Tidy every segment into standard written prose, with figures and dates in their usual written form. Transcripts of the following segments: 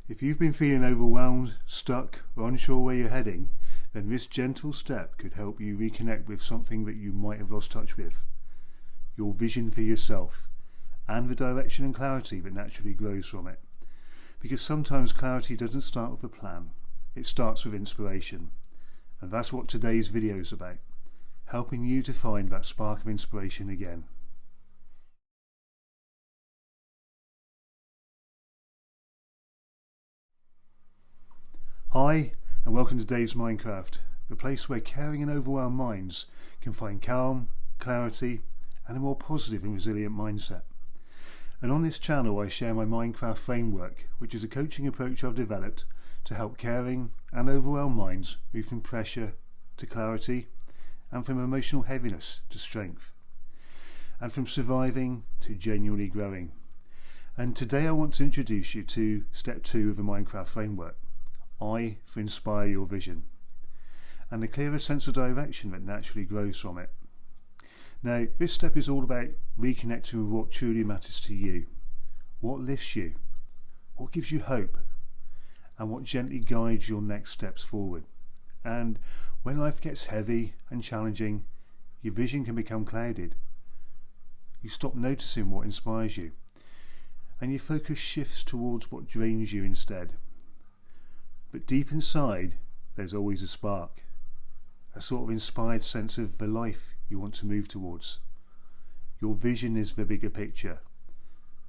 If you've been feeling overwhelmed, stuck, or unsure where you're heading, then this gentle step could help you reconnect with something that you might have lost touch with. Your vision for yourself, and the direction and clarity that naturally grows from it. Because sometimes clarity doesn't start with a plan, it starts with inspiration. And that's what today's video is about, helping you to find that spark of inspiration again. Hi, and welcome to Dave's Mindcraft, the place where caring and overwhelmed minds can find calm, clarity, and a more positive and resilient mindset. And on this channel I share my MindCraft Framework, which is a coaching approach I've developed to help caring and overwhelmed minds move from pressure to clarity, and from emotional heaviness to strength, and from surviving to genuinely growing. And today I want to introduce you to step 2 of the MindCraft Framework. I for inspire your vision, and a clearer sense of direction that naturally grows from it. Now, this step is all about reconnecting with what truly matters to you, what lifts you, what gives you hope, and what gently guides your next steps forward. And when life gets heavy and challenging, your vision can become clouded. You stop noticing what inspires you, and your focus shifts towards what drains you instead. But deep inside, there's always a spark, a sort of inspired sense of the life you want to move towards. Your vision is the bigger picture,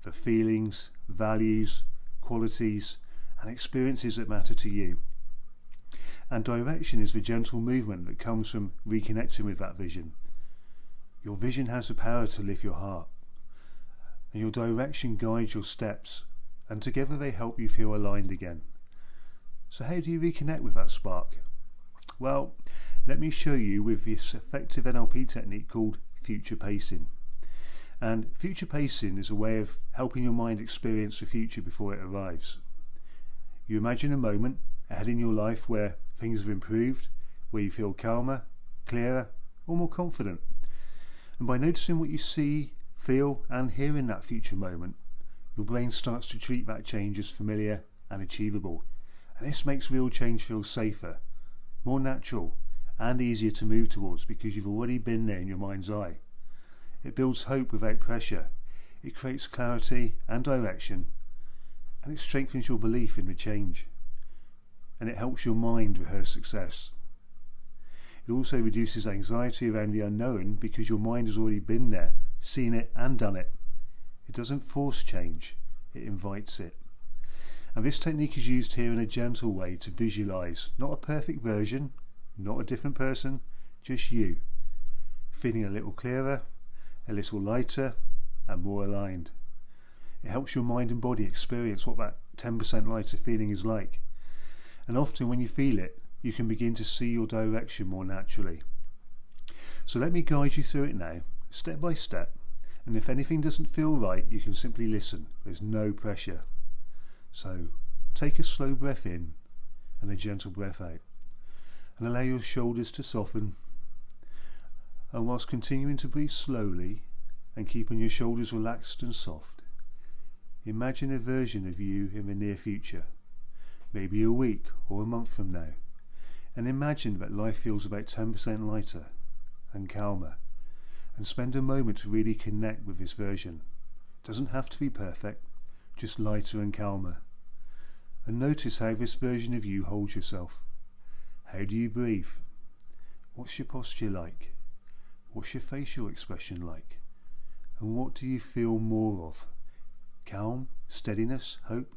the feelings, values, qualities, and experiences that matter to you. And direction is the gentle movement that comes from reconnecting with that vision. Your vision has the power to lift your heart, and your direction guides your steps, and together they help you feel aligned again. So how do you reconnect with that spark? Well, let me show you with this effective NLP technique called future pacing. And future pacing is a way of helping your mind experience the future before it arrives. You imagine a moment ahead in your life where things have improved, where you feel calmer, clearer, or more confident. And by noticing what you see, feel, and hear in that future moment, your brain starts to treat that change as familiar and achievable. And this makes real change feel safer, more natural, and easier to move towards because you've already been there in your mind's eye. It builds hope without pressure, it creates clarity and direction, and it strengthens your belief in the change. And it helps your mind rehearse success. It also reduces anxiety around the unknown because your mind has already been there, seen it and done it. It doesn't force change, it invites it. And this technique is used here in a gentle way to visualize not a perfect version, not a different person, just you, feeling a little clearer, a little lighter, and more aligned. It helps your mind and body experience what that 10% lighter feeling is like. And often when you feel it, you can begin to see your direction more naturally. So let me guide you through it now, step by step, and if anything doesn't feel right, you can simply listen. There's no pressure. So take a slow breath in and a gentle breath out, and allow your shoulders to soften. And whilst continuing to breathe slowly and keeping your shoulders relaxed and soft, imagine a version of you in the near future, maybe a week or a month from now, and imagine that life feels about 10% lighter and calmer, and spend a moment to really connect with this version. It doesn't have to be perfect, just lighter and calmer. And notice how this version of you holds yourself. How do you breathe? What's your posture like? What's your facial expression like? And what do you feel more of? Calm, steadiness, hope?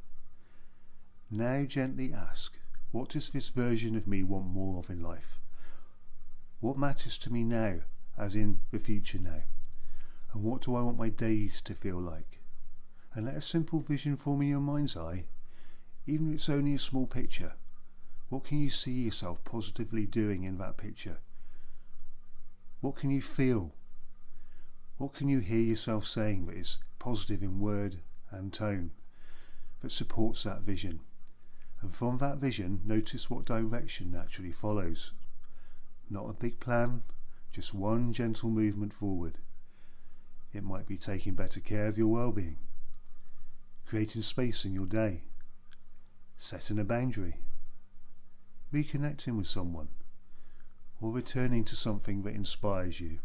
Now gently ask, what does this version of me want more of in life? What matters to me now, as in the future now? And what do I want my days to feel like? And let a simple vision form in your mind's eye, even if it's only a small picture. What can you see yourself positively doing in that picture? What can you feel? What can you hear yourself saying that is positive in word and tone, that supports that vision? And from that vision, notice what direction naturally follows. Not a big plan, just one gentle movement forward. It might be taking better care of your well-being, creating space in your day, setting a boundary, reconnecting with someone, or returning to something that inspires you.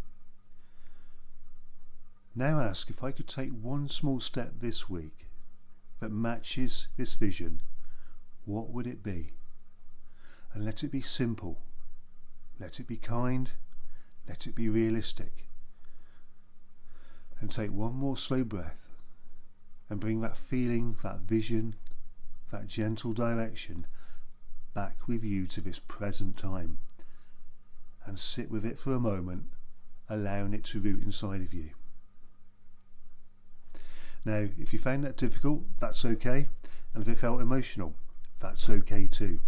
Now ask, if I could take one small step this week that matches this vision, what would it be? And let it be simple, let it be kind, let it be realistic. And take one more slow breath and bring that feeling, that vision, that gentle direction back with you to this present time, and sit with it for a moment, allowing it to root inside of you. Now, if you found that difficult, that's okay, and if it felt emotional, that's okay too.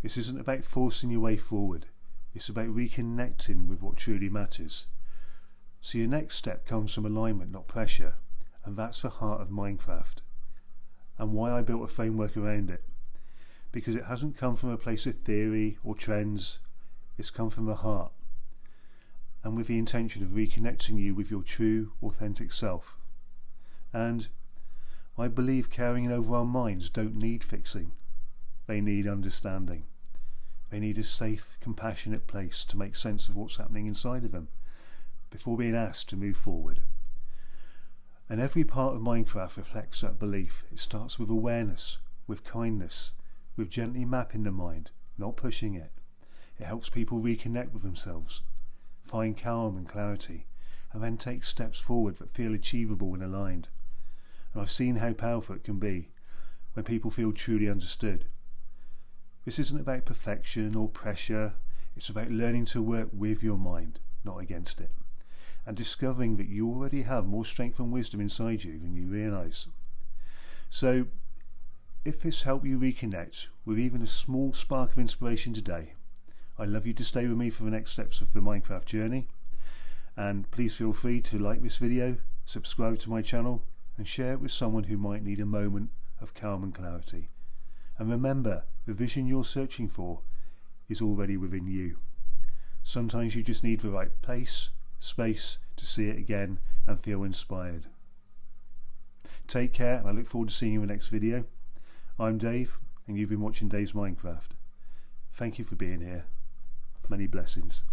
This isn't about forcing your way forward, it's about reconnecting with what truly matters. So your next step comes from alignment, not pressure, and that's the heart of MindCraft, and why I built a framework around it. Because it hasn't come from a place of theory or trends, it's come from the heart, and with the intention of reconnecting you with your true, authentic self. And I believe carrying over our minds don't need fixing, they need understanding. They need a safe, compassionate place to make sense of what's happening inside of them before being asked to move forward. And every part of MindCraft reflects that belief. It starts with awareness, with kindness, with gently mapping the mind, not pushing it. It helps people reconnect with themselves, find calm and clarity, and then take steps forward that feel achievable and aligned. And I've seen how powerful it can be when people feel truly understood. This isn't about perfection or pressure, it's about learning to work with your mind, not against it, and discovering that you already have more strength and wisdom inside you than you realise. So, if this helped you reconnect with even a small spark of inspiration today, I'd love you to stay with me for the next steps of the MindCraft journey, and please feel free to like this video, subscribe to my channel, and share it with someone who might need a moment of calm and clarity. And remember, the vision you're searching for is already within you. Sometimes you just need the right place, space to see it again and feel inspired. Take care, and I look forward to seeing you in the next video. I'm Dave, and you've been watching Dave's MindCraft. Thank you for being here. Many blessings.